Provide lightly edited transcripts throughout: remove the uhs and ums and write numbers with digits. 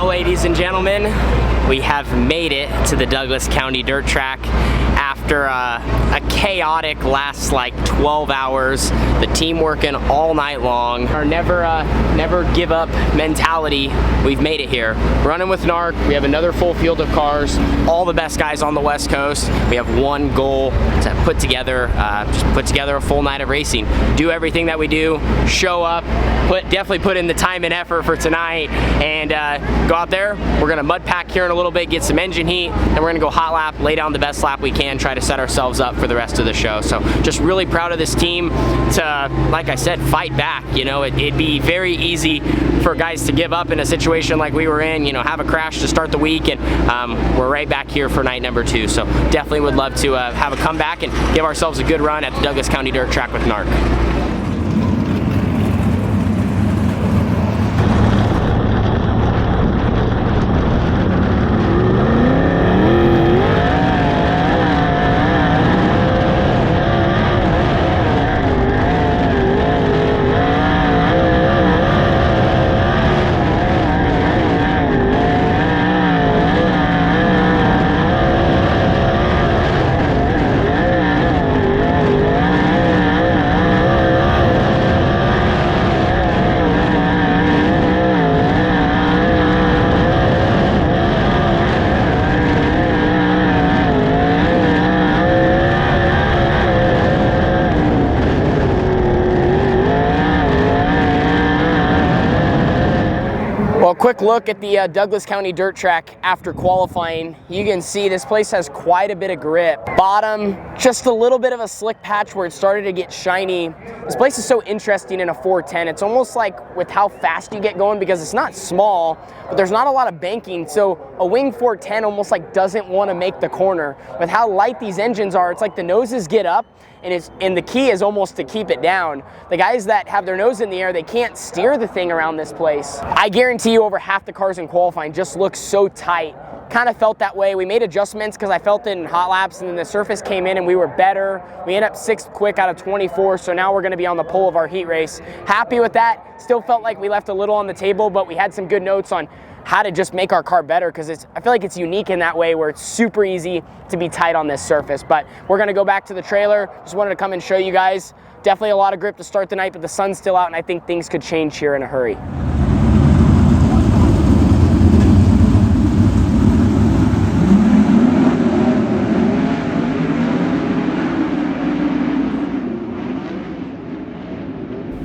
Well, ladies and gentlemen, we have made it to the Douglas County Dirt Track after a chaotic last like 12 hours. The team working all night long. Our never give up mentality. We've made it here. Running with NARC. We have another full field of cars. All the best guys on the West Coast. We have one goal to put together a full night of racing. Do everything that we do. Show up. Definitely put in the time and effort for tonight, and go out there. We're gonna mud pack here in a little bit, get some engine heat, and we're gonna go hot lap, lay down the best lap we can, try to set ourselves up for the rest of the show. So just really proud of this team to, like I said, fight back. You know, it'd be very easy for guys to give up in a situation like we were in, you know, have a crash to start the week, and we're right back here for night number 2. So definitely would love to have a comeback and give ourselves a good run at the Douglas County Dirt Track with NARC. Well, quick look at the Douglas County Dirt Track after qualifying. You can see this place has quite a bit of grip. Bottom, just a little bit of a slick patch where it started to get shiny. This place is so interesting in a 410. It's almost like with how fast you get going, because it's not small, but there's not a lot of banking. So a wing 410 almost like doesn't want to make the corner. With how light these engines are, it's like the noses get up, and the key is almost to keep it down. The guys that have their nose in the air, they can't steer the thing around this place. I guarantee you over half the cars in qualifying just look so tight. Kind of felt that way. We made adjustments because I felt it in hot laps, and then the surface came in and we were better. We ended up 6th quick out of 24, so now we're going to be on the pole of our heat race. Happy with that. Still felt like we left a little on the table, but we had some good notes on how to just make our car better, because I feel like it's unique in that way where it's super easy to be tight on this surface. But we're going to go back to the trailer. Just wanted to come and show you guys. Definitely a lot of grip to start the night, but the sun's still out, and I think things could change here in a hurry.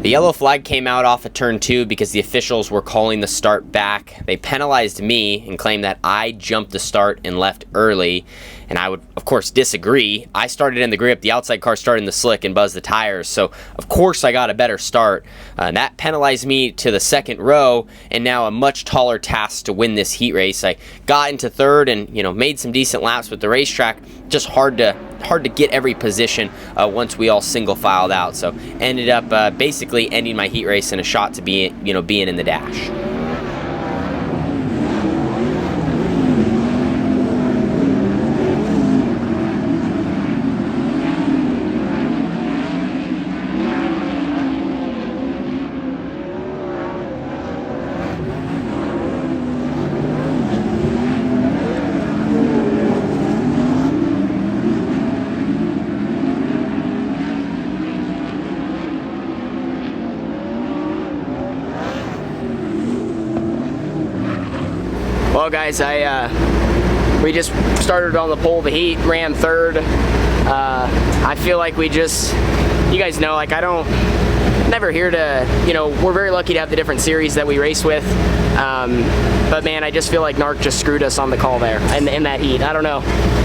The yellow flag came out off of turn 2 because the officials were calling the start back. They penalized me and claimed that I jumped the start and left early, and I would of course disagree. I started in the grip, the outside car started in the slick and buzzed the tires, so of course I got a better start. That penalized me to the 2nd row, and now a much taller task to win this heat race. I got into 3rd and, you know, made some decent laps with the racetrack. Just hard to get every position once we all single filed out. So ended up basically ending my heat race in a shot to be, you know, being in the dash. Well, guys, we just started on the pole of the heat, ran 3rd. I feel like you guys know, like never here to, you know, we're very lucky to have the different series that we race with. But man, I just feel like NARC just screwed us on the call there in that heat. I don't know.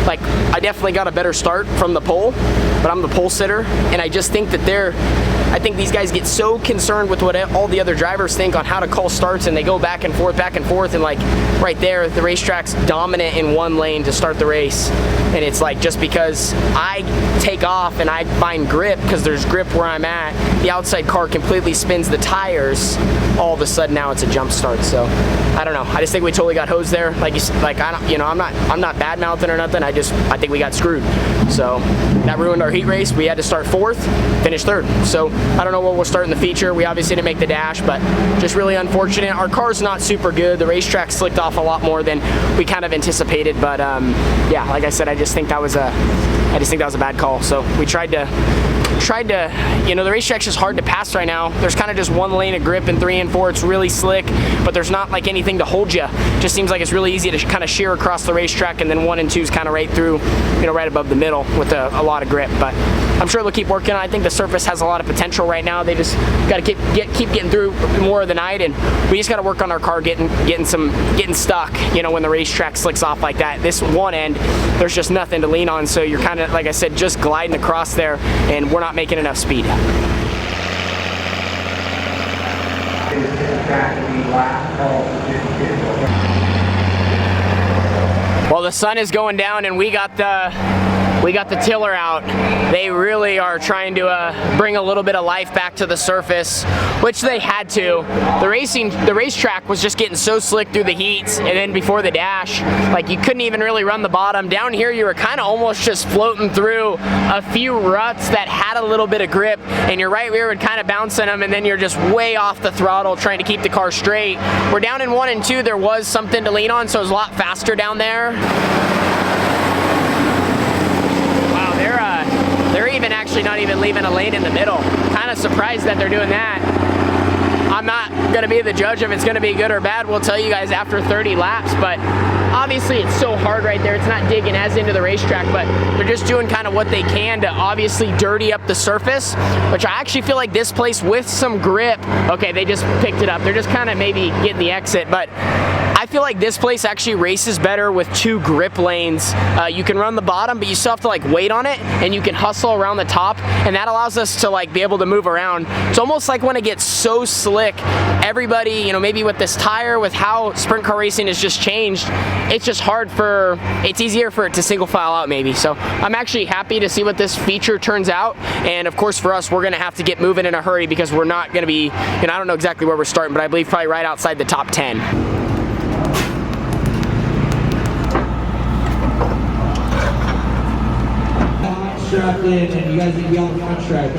Like, I definitely got a better start from the pole, but I'm the pole sitter, and I just think that I think these guys get so concerned with what all the other drivers think on how to call starts, and they go back and forth, and like right there, the racetrack's dominant in one lane to start the race. And it's like, just because I take off and I find grip, because there's grip where I'm at, the outside car completely spins the tires, all of a sudden now it's a jump start. So I don't know. I just think we totally got hosed there. Like I don't, you know, I'm not bad mouthing or nothing. I think we got screwed. So that ruined our heat race. We had to start 4th, finish 3rd. So I don't know what we'll start in the feature. We obviously didn't make the dash, but just really unfortunate. Our car's not super good. The racetrack slicked off a lot more than we kind of anticipated. But yeah, like I said, I just think that was a bad call. So we tried to, you know, the racetrack's just hard to pass right now. There's kind of just one lane of grip in 3 and 4. It's really slick, but there's not like anything to hold you. Just seems like it's really easy to kind of shear across the racetrack, and then 1 and 2 is kind of right through, you know, right above the middle with a lot of grip. But I'm sure they'll keep working. I think the surface has a lot of potential right now. They just got to keep getting through more of the night, and we just got to work on our car getting stuck. You know, when the racetrack slicks off like that, this one end, there's just nothing to lean on. So you're kind of, like I said, just gliding across there, and we're not making enough speed. Well, the sun is going down, and we got the tiller out. They really are trying to bring a little bit of life back to the surface, which they had to. The racetrack was just getting so slick through the heats, and then before the dash, like you couldn't even really run the bottom. Down here, you were kind of almost just floating through a few ruts that had a little bit of grip, and your right rear would kind of bounce in them, and then you're just way off the throttle trying to keep the car straight. We're down in 1 and 2. There was something to lean on, so it was a lot faster down there. They're even actually not even leaving a lane in the middle. Kind of surprised that they're doing that. I'm not gonna be the judge if it's gonna be good or bad. We'll tell you guys after 30 laps, but obviously it's so hard right there. It's not digging as into the racetrack, but they're just doing kind of what they can to obviously dirty up the surface, which I actually feel like this place with some grip, okay, they just picked it up. They're just kind of maybe getting the exit, but I feel like this place actually races better with 2 grip lanes. You can run the bottom, but you still have to like wait on it, and you can hustle around the top, and that allows us to like be able to move around. It's almost like when it gets so slick, everybody, you know, maybe with this tire, with how sprint car racing has just changed, it's just it's easier for it to single file out maybe. So I'm actually happy to see what this feature turns out, and of course for us, we're gonna have to get moving in a hurry because we're not gonna be, I don't know exactly where we're starting, but I believe probably right outside the top 10. Strapped in, and you guys need to be on the front stretch.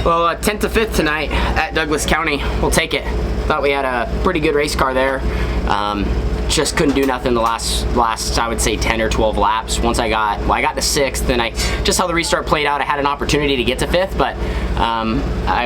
Well, 10th to 5th tonight at Douglas County. We'll take it. Thought we had a pretty good race car there. Just couldn't do nothing the last I would say 10 or 12 laps. Once I got to 6th, and just how the restart played out, I had an opportunity to get to 5th, but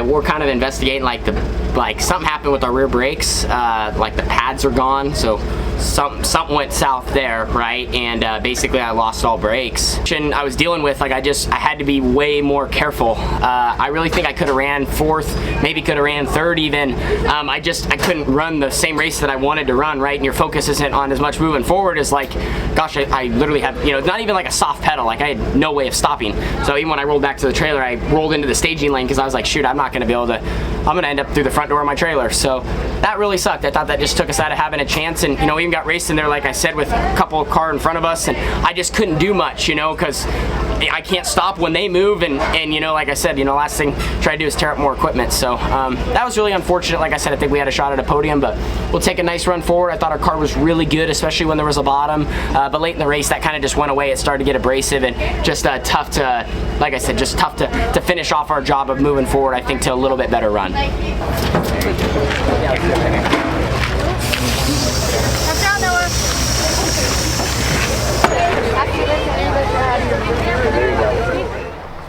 we're kind of investigating like something happened with our rear brakes, like the pads are gone, so something went south there, right? And basically I lost all brakes. And I was dealing with, like, I had to be way more careful. I really think I could have ran 4th, maybe could have ran 3rd even. I couldn't run the same race that I wanted to run, right? And your focus isn't on as much moving forward as like, gosh, I literally have, you know, not even like a soft pedal, like I had no way of stopping. So even when I rolled back to the trailer, I rolled into the staging lane because I was like, shoot, I'm gonna end up through the front door of my trailer. So that really sucked. I thought that just took us out of having a chance, and you know, we even got racing there, like I said, with a couple of cars in front of us, and I just couldn't do much, you know, because I can't stop when they move, and you know, like I said, you know, last thing try to do is tear up more equipment. So that was really unfortunate. Like I said, I think we had a shot at a podium, but we'll take a nice run forward. I thought our car was really good, especially when there was a bottom, but late in the race that kind of just went away. It started to get abrasive, and just tough to, like I said, just tough to finish off our job of moving forward, I think, to a little bit better run.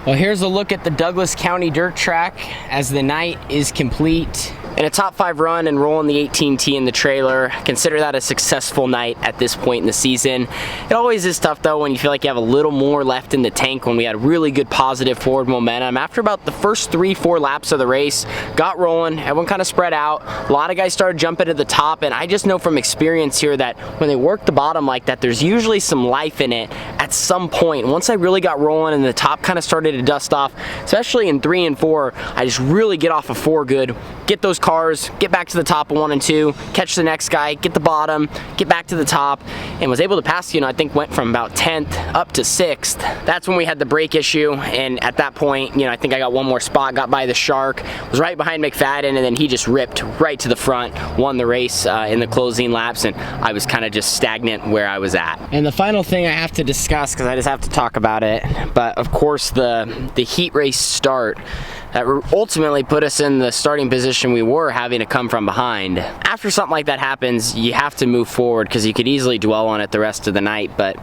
Well, here's a look at the Douglas County dirt track as the night is complete. In a top 5 run and rolling the 18T in the trailer, consider that a successful night at this point in the season. It always is tough though when you feel like you have a little more left in the tank. When we had really good positive forward momentum after about the first 3-4 laps of the race, got rolling, everyone kind of spread out, a lot of guys started jumping to the top, and I just know from experience here that when they work the bottom like that, there's usually some life in it at some point. Once I really got rolling and the top kind of started to dust off, especially in 3 and 4, I just really get off of 4 good, get those cars, get back to the top of 1 and 2, catch the next guy, get the bottom, get back to the top, and was able to pass, you know, I think went from about 10th up to 6th. That's when we had the brake issue, and at that point, you know, I think I got one more spot, got by the Shark, was right behind McFadden, and then he just ripped right to the front, won the race in the closing laps, and I was kind of just stagnant where I was at. And the final thing I have to discuss, because I just have to talk about it, but of course the heat race start that ultimately put us in the starting position we were, having to come from behind. After something like that happens, you have to move forward because you could easily dwell on it the rest of the night. But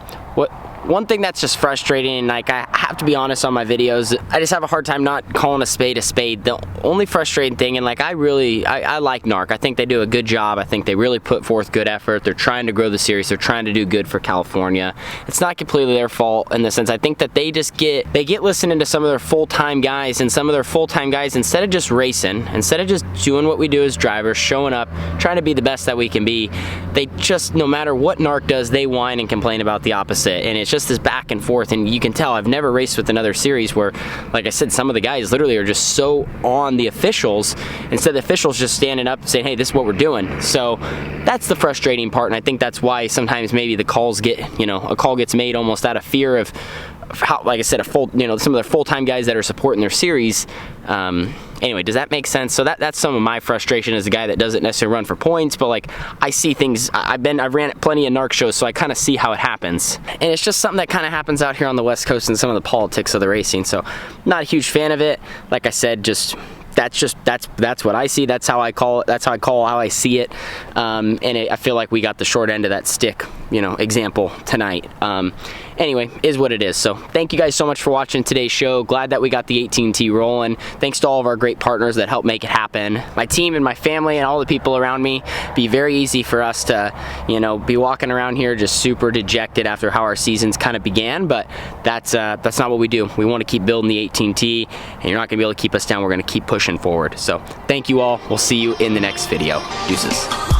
one thing that's just frustrating, like I have to be honest on my videos, I just have a hard time not calling a spade a spade. The only frustrating thing, and like I like NARC. I think they do a good job. I think they really put forth good effort. They're trying to grow the series. They're trying to do good for California. It's not completely their fault in the sense I think that they get listening to some of their full-time guys, and some of their full-time guys, instead of just racing, instead of just doing what we do as drivers, showing up, trying to be the best that we can be, they just, no matter what NARC does, they whine and complain about the opposite. And it's just this back and forth, and you can tell I've never raced with another series where, like I said, some of the guys literally are just so on the officials instead of the officials just standing up and saying, hey, this is what we're doing. So that's the frustrating part, and I think that's why sometimes maybe the calls get, you know, a call gets made almost out of fear of how, like I said, some of their full-time guys that are supporting their series. Anyway, does that make sense? So that's some of my frustration as a guy that doesn't necessarily run for points, but like I see things. I've ran at plenty of NARC shows, so I kind of see how it happens, and it's just something that kind of happens out here on the West Coast and some of the politics of the racing. So not a huge fan of it. Like I said, that's what I see. That's how I call it. That's how I see it. And I feel like we got the short end of that stick, you know, example tonight. Anyway, is what it is. So thank you guys so much for watching today's show. Glad that we got the 18T rolling. Thanks to all of our great partners that helped make it happen. My team and my family and all the people around me. Be very easy for us to, you know, be walking around here just super dejected after how our seasons kind of began. But that's not what we do. We want to keep building the 18T, and you're not going to be able to keep us down. We're going to keep pushing forward. So thank you all. We'll see you in the next video. Deuces.